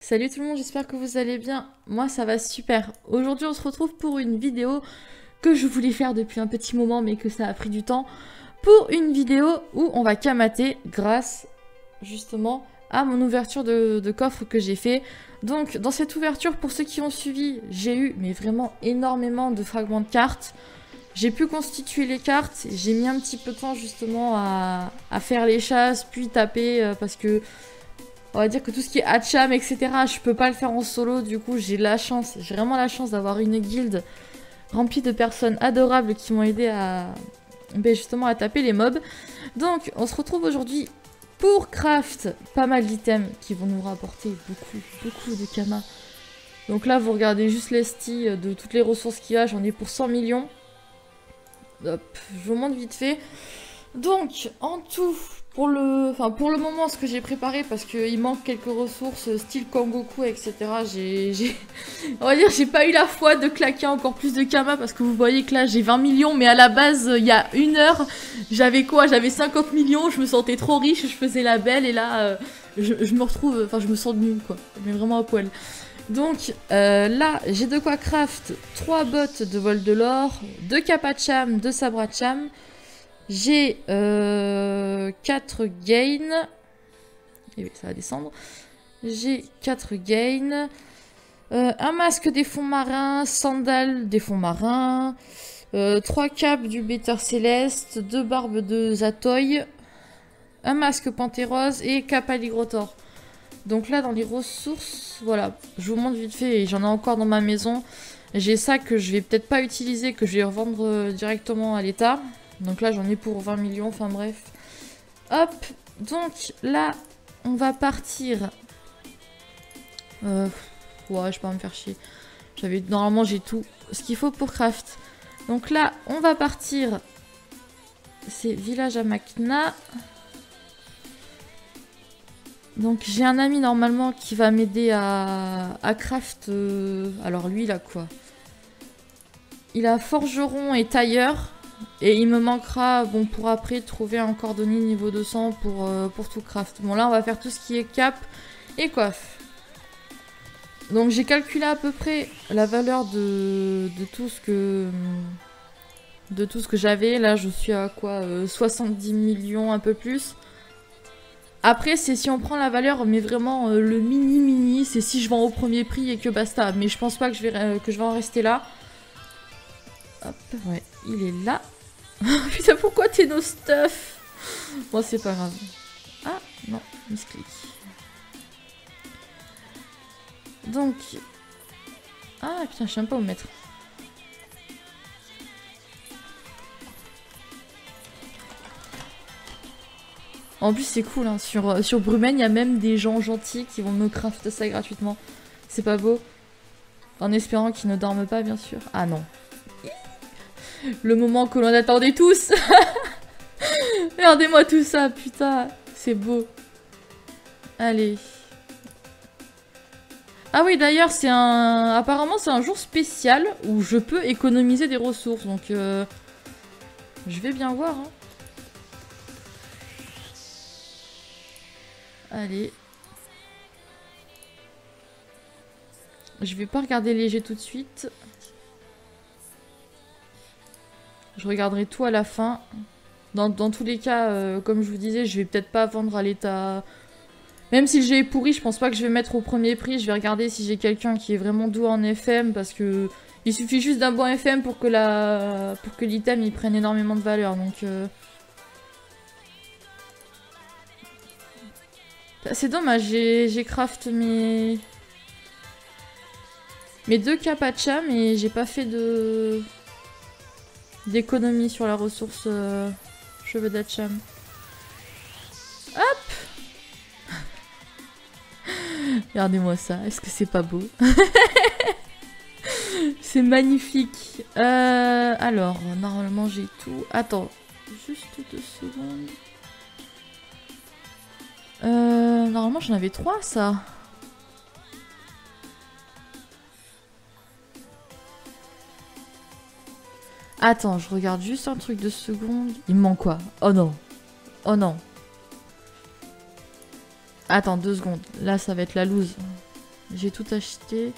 Salut tout le monde, j'espère que vous allez bien. Moi ça va super. Aujourd'hui on se retrouve pour une vidéo que je voulais faire depuis un petit moment mais que ça a pris du temps. Pour une vidéo où on va kamater grâce justement à mon ouverture de coffre que j'ai fait. Donc dans cette ouverture, pour ceux qui ont suivi, j'ai eu mais vraiment énormément de fragments de cartes. J'ai pu constituer les cartes, j'ai mis un petit peu de temps justement à faire les chasses, puis taper parce que on va dire que tout ce qui est Hatcham, etc., je peux pas le faire en solo, du coup j'ai la chance, j'ai vraiment la chance d'avoir une guilde remplie de personnes adorables qui m'ont aidé à justement à taper les mobs. Donc on se retrouve aujourd'hui pour craft pas mal d'items qui vont nous rapporter beaucoup de kama. Donc là vous regardez juste l'esti de toutes les ressources qu'il y a, j'en ai pour 100 millions. Hop, je vous montre vite fait. Donc en tout, pour le moment, ce que j'ai préparé, parce qu'il manque quelques ressources, style Kangoku, etc. On va dire, j'ai pas eu la foi de claquer encore plus de Kama, parce que vous voyez que là, j'ai 20 millions, mais à la base, il y a une heure, j'avais quoi? J'avais 50 millions, je me sentais trop riche, je faisais la belle, et là, je me retrouve, enfin, je me sens nulle, quoi. Mais vraiment à poil. Donc là, j'ai de quoi craft 3 bottes de vol de l'or, 2 capacham, 2 sabracham. J'ai 4 gains. Et oui, ça va descendre. J'ai 4 gains. Un masque des fonds marins, sandales des fonds marins. 3 capes du Better Céleste, 2 barbes de Zatoy. Un masque Pantérose et cap Aligrotor. Donc là, dans les ressources, voilà, je vous montre vite fait, et j'en ai encore dans ma maison. J'ai ça que je vais peut-être pas utiliser, que je vais revendre directement à l'État. Donc là, j'en ai pour 20 millions, enfin bref. Hop, donc là, on va partir. Ouais, je vais pas me faire chier. Normalement, j'ai tout ce qu'il faut pour craft. Donc là, on va partir. C'est village à Makna. Donc j'ai un ami normalement qui va m'aider à craft. Alors lui, il a quoi? Il a forgeron et tailleur. Et il me manquera, bon, pour après trouver un cordonnier niveau 200 pour tout craft. Bon, là, on va faire tout ce qui est cap et coiffe. Donc, j'ai calculé à peu près la valeur de tout ce que j'avais. Là, je suis à quoi 70 millions, un peu plus. Après, c'est si on prend la valeur, mais vraiment le mini, c'est si je vends au premier prix et que basta. Mais je pense pas que je vais en rester là. Hop, ouais, il est là. Putain, pourquoi t'es nos stuff? Bon, c'est pas grave. Ah, non, misclick. Donc... Ah, putain, je sais même pas où mettre. En plus, c'est cool, hein. Sur Brumen, il y a même des gens gentils qui vont me craft ça gratuitement. C'est pas beau? En espérant qu'ils ne dorment pas, bien sûr. Ah non. Le moment que l'on attendait tous. Regardez-moi tout ça, putain. C'est beau. Allez. Ah oui, d'ailleurs, apparemment, c'est un jour spécial où je peux économiser des ressources. Donc, je vais bien voir. Hein. Allez. Je vais pas regarder léger tout de suite. Je regarderai tout à la fin. Dans tous les cas, comme je vous disais, je vais peut-être pas vendre à l'état... Même si le jeu est pourri, je pense pas que je vais mettre au premier prix. Je vais regarder si j'ai quelqu'un qui est vraiment doux en FM, parce que il suffit juste d'un bon FM pour que l'item il prenne énormément de valeur. Donc c'est dommage, j'ai craft mes 2 capacham et j'ai pas fait d'économie sur la ressource cheveux d'Hatcham. Hop. Regardez-moi ça, est-ce que c'est pas beau? C'est magnifique. Alors, normalement j'ai tout. Attends, juste 2 secondes. Normalement j'en avais 3 ça. Attends, je regarde juste un truc de seconde. Il me manque quoi? Oh non. Oh non. Attends, 2 secondes. Là, ça va être la loose. J'ai tout acheté.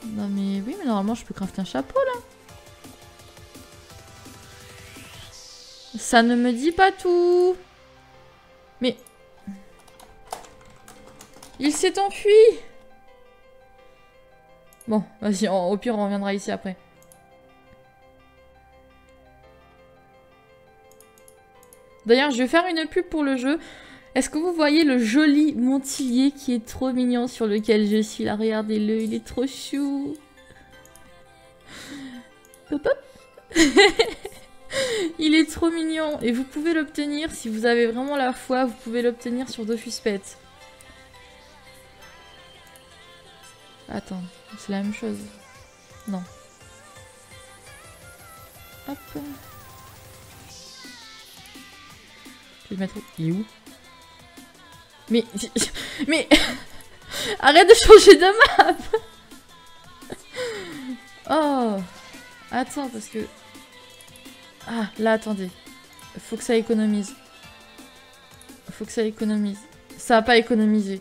Non mais oui, mais normalement je peux crafter un chapeau là. Ça ne me dit pas tout. Mais... Il s'est enfui. Bon, vas-y, au pire on reviendra ici après. D'ailleurs, je vais faire une pub pour le jeu. Est-ce que vous voyez le joli Montillier qui est trop mignon sur lequel je suis là? Regardez-le, il est trop chou. Hop hop. Il est trop mignon. Et vous pouvez l'obtenir, si vous avez vraiment la foi, vous pouvez l'obtenir sur Dofus Pet. Attends, c'est la même chose. Non. Hop. Je vais le mettre où? Il est où? Mais... Mais... Arrête de changer de map. Oh. Attends, parce que... Ah, là, attendez. Faut que ça économise. Faut que ça économise. Ça a pas économisé.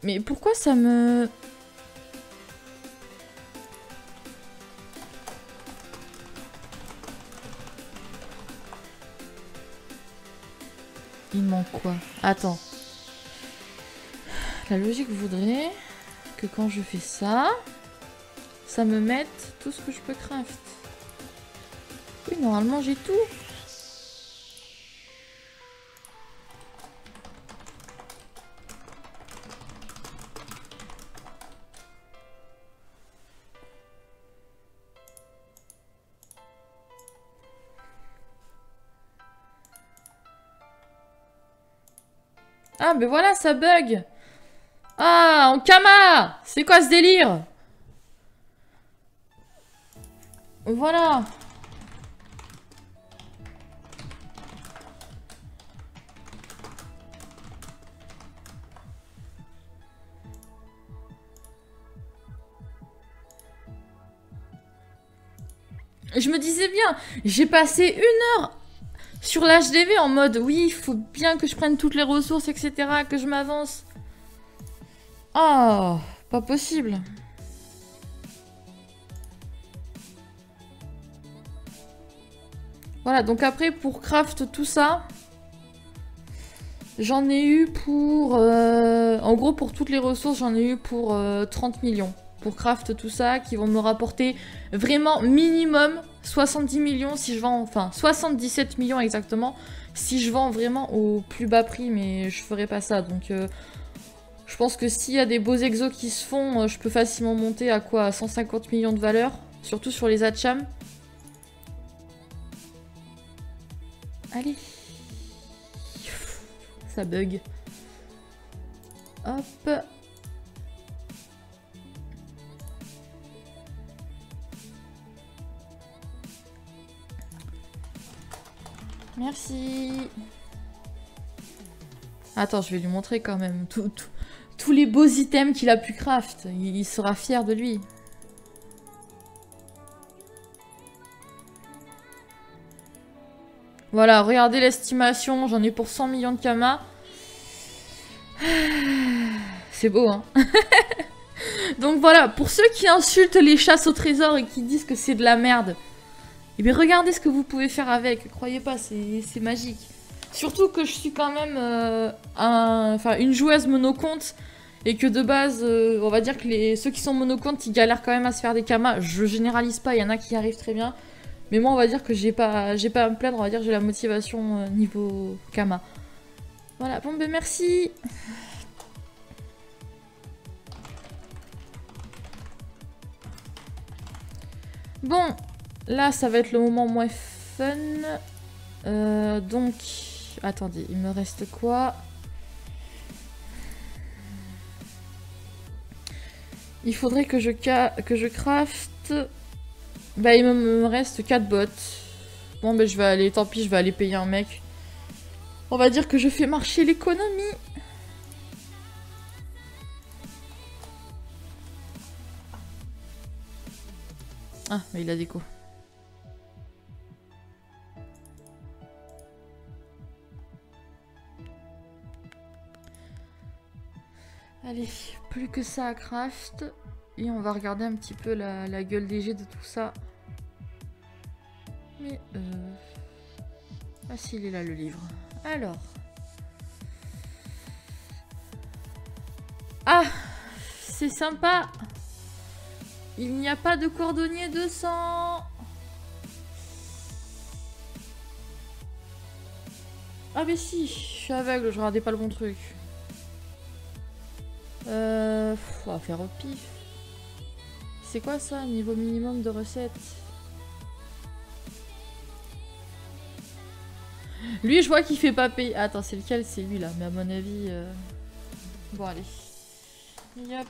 Mais pourquoi ça me... Il manque quoi? Attends. La logique voudrait que quand je fais ça, ça me mette tout ce que je peux craft. Oui, normalement j'ai tout. Ah, mais voilà, ça bug. Ah, en Kama. C'est quoi ce délire? Voilà. Je me disais bien, j'ai passé 1 heure sur l'HDV en mode oui, il faut bien que je prenne toutes les ressources, etc., que je m'avance. Oh, pas possible. Voilà, donc après, pour craft tout ça, j'en ai eu pour... en gros, pour toutes les ressources, j'en ai eu pour 30 millions. Pour craft tout ça, qui vont me rapporter vraiment minimum 70 millions si je vends... Enfin, 77 millions exactement, si je vends vraiment au plus bas prix, mais je ferai pas ça. Donc, je pense que s'il y a des beaux exos qui se font, je peux facilement monter à quoi? À 150 millions de valeur, surtout sur les Hatcham. Allez. Ça bug. Hop. Merci. Attends, je vais lui montrer quand même tous les beaux items qu'il a pu craft. Il sera fier de lui. Voilà, regardez l'estimation. J'en ai pour 100 millions de Kama. C'est beau, hein. Donc voilà, pour ceux qui insultent les chasses au trésor et qui disent que c'est de la merde, eh bien regardez ce que vous pouvez faire avec. Croyez pas, c'est magique. Surtout que je suis quand même une joueuse monocompte et que de base, on va dire que ceux qui sont monocomptes, ils galèrent quand même à se faire des kamas. Je généralise pas, il y en a qui y arrivent très bien. Mais moi, on va dire que j'ai pas à me plaindre, on va dire que j'ai la motivation niveau kama. Voilà, bon ben merci. Bon, là, ça va être le moment moins fun. Donc, attendez, il me reste quoi? Il faudrait que je craft. Bah, il me reste 4 bots. Bon, bah, je vais aller, tant pis, je vais aller payer un mec. On va dire que je fais marcher l'économie. Ah, mais il a déco. Allez, plus que ça à craft. Et on va regarder un petit peu la gueule des jets de tout ça. Mais ah si, il est là le livre. Alors. Ah, c'est sympa. Il n'y a pas de cordonnier de sang. Ah mais si, je suis aveugle, je regardais pas le bon truc. On va faire au pif. C'est quoi ça, niveau minimum de recettes? Lui, je vois qu'il fait pas payer. Attends, c'est lequel? C'est lui là, mais à mon avis... Bon, allez. Yop.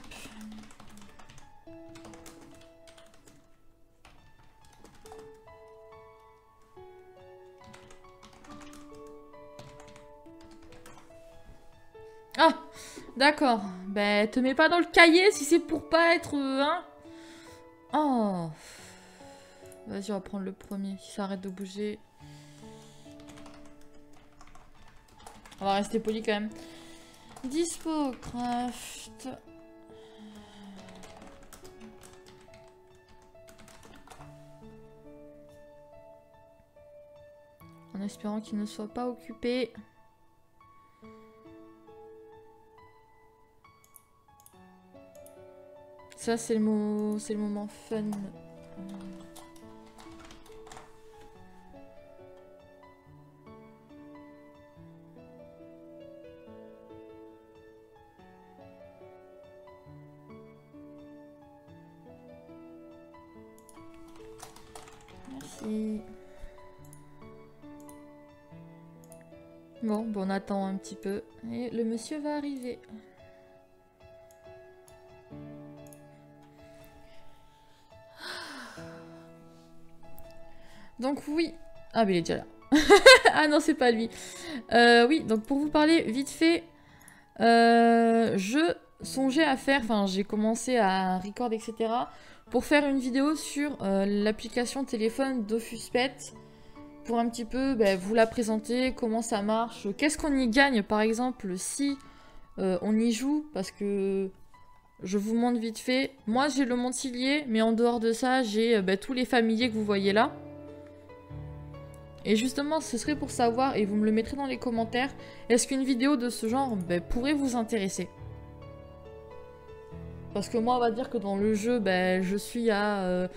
Ah, d'accord. Ben, te mets pas dans le cahier si c'est pour pas être... hein. Oh. Vas-y, on va prendre le premier. Si ça arrête de bouger. On va rester poli quand même. Dispo, craft. En espérant qu'il ne soit pas occupé. Ça, c'est le moment fun. Merci. Bon, on attend un petit peu. Et le monsieur va arriver. Donc oui. Ah mais il est déjà là. Ah non, c'est pas lui. Oui, donc pour vous parler vite fait, je songeais à faire, enfin j'ai commencé à record, etc. pour faire une vidéo sur l'application téléphone Dofus Pet. Pour un petit peu vous la présenter, comment ça marche, qu'est-ce qu'on y gagne par exemple si on y joue, parce que je vous montre vite fait. Moi j'ai le Montillier, mais en dehors de ça j'ai tous les familiers que vous voyez là. Et justement ce serait pour savoir, et vous me le mettrez dans les commentaires, est-ce qu'une vidéo de ce genre pourrait vous intéresser? Parce que moi on va dire que dans le jeu je suis à...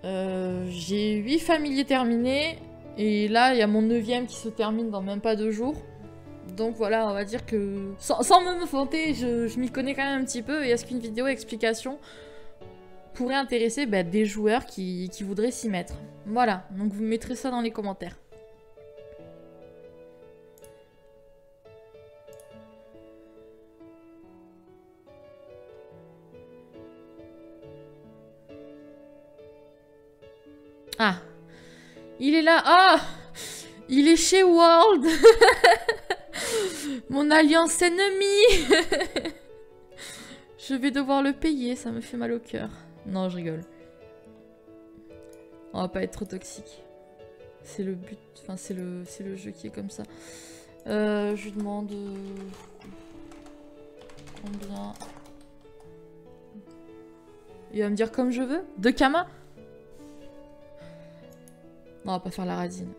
j'ai 8 familiers terminés, et là il y a mon 9e qui se termine dans même pas 2 jours. Donc voilà, on va dire que sans me vanter, je m'y connais quand même un petit peu, et est-ce qu'une vidéo explication pourrait intéresser des joueurs qui voudraient s'y mettre. Voilà, donc vous mettrez ça dans les commentaires. Ah, il est là. Ah, il est chez World. Mon alliance ennemie. Je vais devoir le payer, ça me fait mal au cœur. Non, je rigole. On va pas être trop toxique. C'est le but, enfin c'est le jeu qui est comme ça. Je lui demande... combien... Il va me dire comme je veux. 2 kamas. Non, on va pas faire la radine.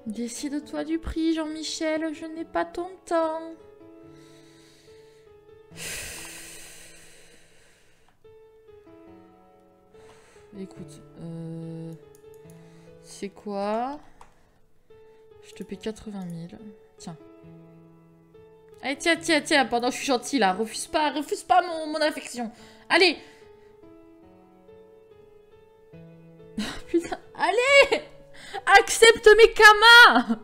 Décide-toi du prix, Jean-Michel, je n'ai pas ton temps. Écoute, c'est quoi? Je te paie 80 000. Tiens. Allez, tiens, pendant que je suis gentille là, refuse pas mon affection. Allez. Putain, allez. Accepte mes kamas.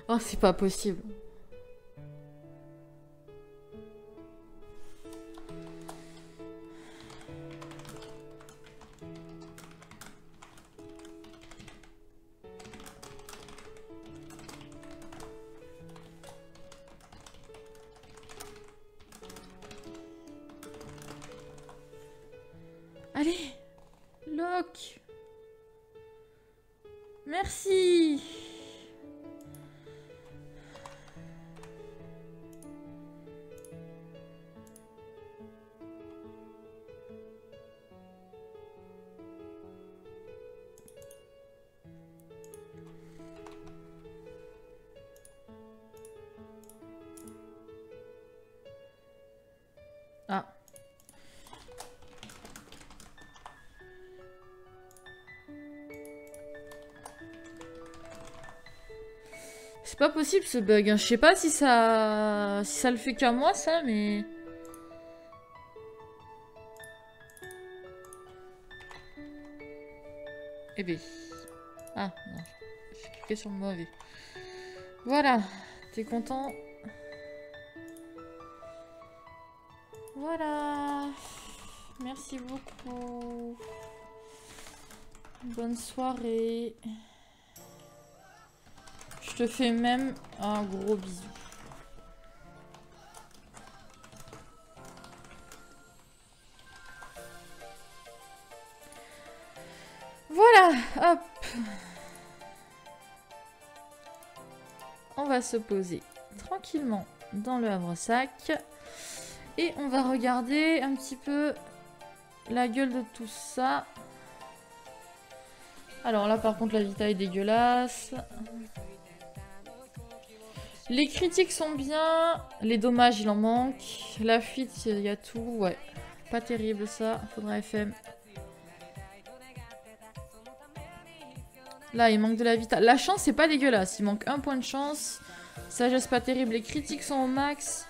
Oh, c'est pas possible. Ah. C'est pas possible ce bug, hein. Je sais pas si ça le fait qu'à moi ça, mais... Eh ben... Ah, non. J'ai cliqué sur le mauvais. Voilà. T'es content? Voilà. Merci beaucoup. Bonne soirée. Je te fais même un gros bisou. Voilà, hop. On va se poser tranquillement dans le havresac. Et on va regarder un petit peu la gueule de tout ça. Alors là, par contre, la Vita est dégueulasse. Les critiques sont bien. Les dommages, il en manque. La fuite, il y a tout. Ouais, pas terrible ça. Faudra FM. Là, il manque de la Vita. La chance, c'est pas dégueulasse. Il manque un point de chance. Sagesse, pas terrible. Les critiques sont au max.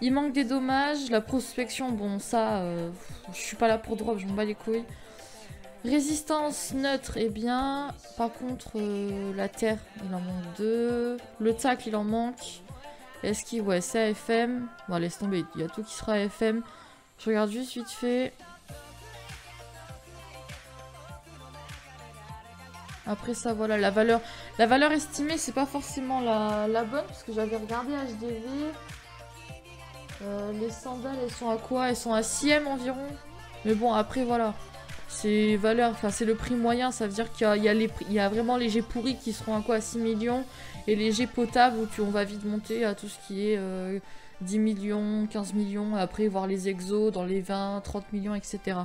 Il manque des dommages. La prospection, bon, ça, je suis pas là pour drop, je m'en bats les couilles. Résistance neutre est bien. Par contre, la terre, il en manque 2. Le tac, il en manque. Esquive, ouais, c'est AFM. Bon, laisse tomber, il y a tout qui sera AFM. Je regarde juste vite fait. Après ça, voilà, la valeur estimée, c'est pas forcément la bonne, parce que j'avais regardé HDV. Les sandales, elles sont à quoi? Elles sont à 6M environ. Mais bon, après, voilà. C'est valeur, enfin, c'est le prix moyen, ça veut dire qu'il y a vraiment les jets pourris qui seront à quoi? À 6 millions. Et les jets potables, où on va vite monter à tout ce qui est 10 millions, 15 millions. Après, voir les exos dans les 20, 30 millions, etc.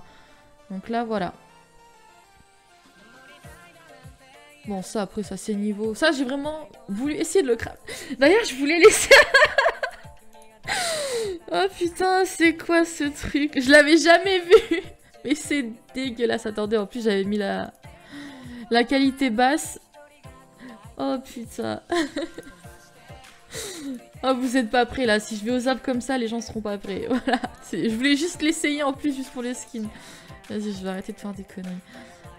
Donc là, voilà. Bon, ça, après, ça, c'est niveau... Ça, j'ai vraiment voulu essayer de le cramer. D'ailleurs, je voulais laisser... Oh, putain, c'est quoi, ce truc? Je l'avais jamais vu. Mais c'est dégueulasse. Attendez, en plus, j'avais mis la qualité basse. Oh, putain. Oh, vous êtes pas prêts, là. Si je vais aux zap comme ça, les gens seront pas prêts. Voilà. Je voulais juste l'essayer, en plus, juste pour les skins. Vas-y, je vais arrêter de faire des conneries.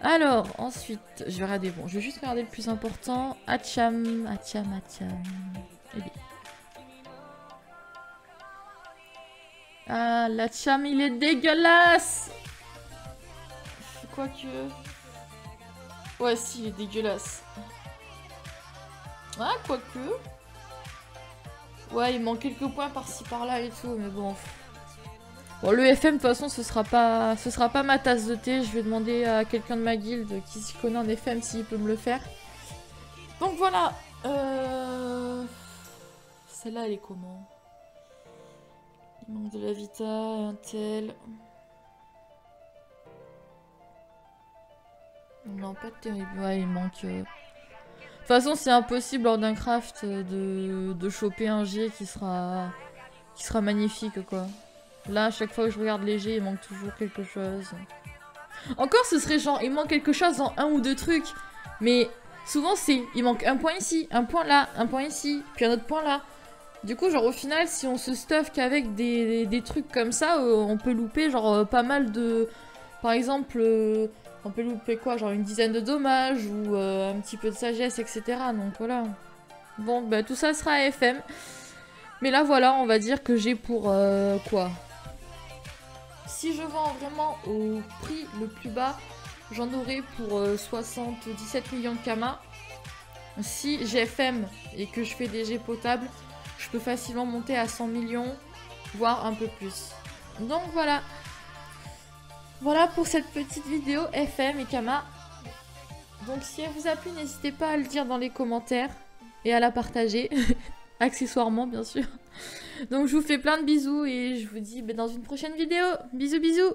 Alors, ensuite, je vais regarder, bon, je vais juste regarder le plus important. Hacham. Eh bien. Ah, l'Hacham, il est dégueulasse. Quoique... Ouais, si, il est dégueulasse. Ah, quoique... Ouais, il manque quelques points par-ci, par-là et tout, mais bon... Bon, le FM, de toute façon, ce sera pas ma tasse de thé. Je vais demander à quelqu'un de ma guilde qui s'y connaît en FM s'il peut me le faire. Donc voilà. Celle-là, elle est comment? Il manque de la Vita, un tel. Non, pas terrible. Ouais, il manque... De toute façon, c'est impossible lors d'un craft de choper un G qui sera magnifique, quoi. Là, à chaque fois que je regarde les G, il manque toujours quelque chose. Encore, ce serait genre, il manque quelque chose dans un ou deux trucs. Mais souvent, c'est, il manque un point ici, un point là, un point ici, puis un autre point là. Du coup, genre, au final, si on se stuff qu'avec des trucs comme ça, on peut louper, genre, pas mal de... Par exemple, on peut louper quoi? Genre une dizaine de dommages ou un petit peu de sagesse, etc. Donc, voilà. Bon, bah, tout ça sera AFM. Mais là, voilà, on va dire que j'ai pour quoi? Si je vends vraiment au prix le plus bas, j'en aurai pour 77 millions de Kama. Si j'FM et que je fais des G potables, je peux facilement monter à 100 millions, voire un peu plus. Donc voilà. Voilà pour cette petite vidéo FM et Kama. Donc si elle vous a plu, n'hésitez pas à le dire dans les commentaires et à la partager. Accessoirement, bien sûr. Donc je vous fais plein de bisous et je vous dis dans une prochaine vidéo. Bisous, bisous.